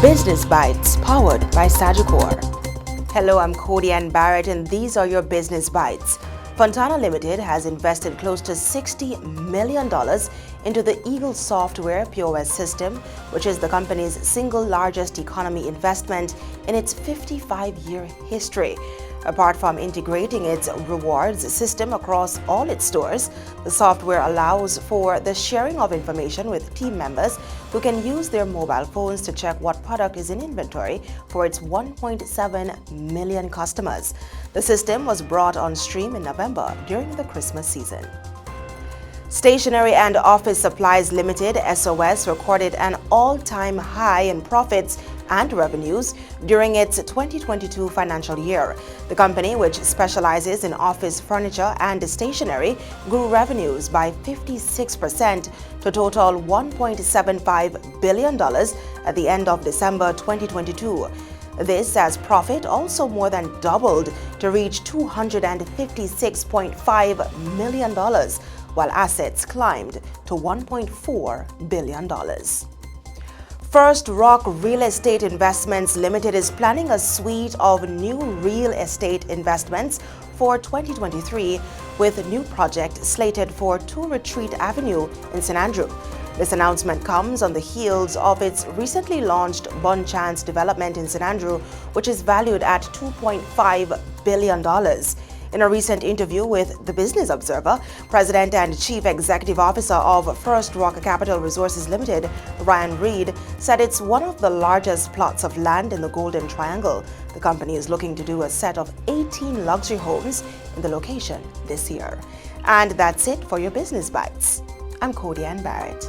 Business Bites, powered by Sagicor. Hello, I'm Cody Barrett, and these are your Business Bites. Fontana Limited has invested close to $60 million into the Eagle Software POS system, which is the company's single largest economy investment in its 55-year history. Apart from integrating its rewards system across all its stores, the software allows for the sharing of information with team members who can use their mobile phones to check what product is in inventory for its 1.7 million customers. The system was brought on stream in November during the Christmas season. Stationery and Office Supplies Limited (SOS) recorded an all-time high in profits and revenues during its 2022 financial year. The company, which specializes in office furniture and stationery, grew revenues by 56% to total $1.75 billion at the end of December 2022. This as profit also more than doubled to reach $256.5 million, while assets climbed to $1.4 billion. First Rock Real Estate Investments Limited is planning a suite of new real estate investments for 2023, with a new project slated for 2 Retreat Avenue in St. Andrew. This announcement comes on the heels of its recently launched Bon Chance development in St. Andrew, which is valued at $2.5 billion. In a recent interview with the Business Observer, President and Chief Executive Officer of First Rock Capital Resources Limited, Ryan Reed, said it's one of the largest plots of land in the Golden Triangle. The company is looking to do a set of 18 luxury homes in the location this year. And that's it for your Business Bites. I'm Cody Barrett.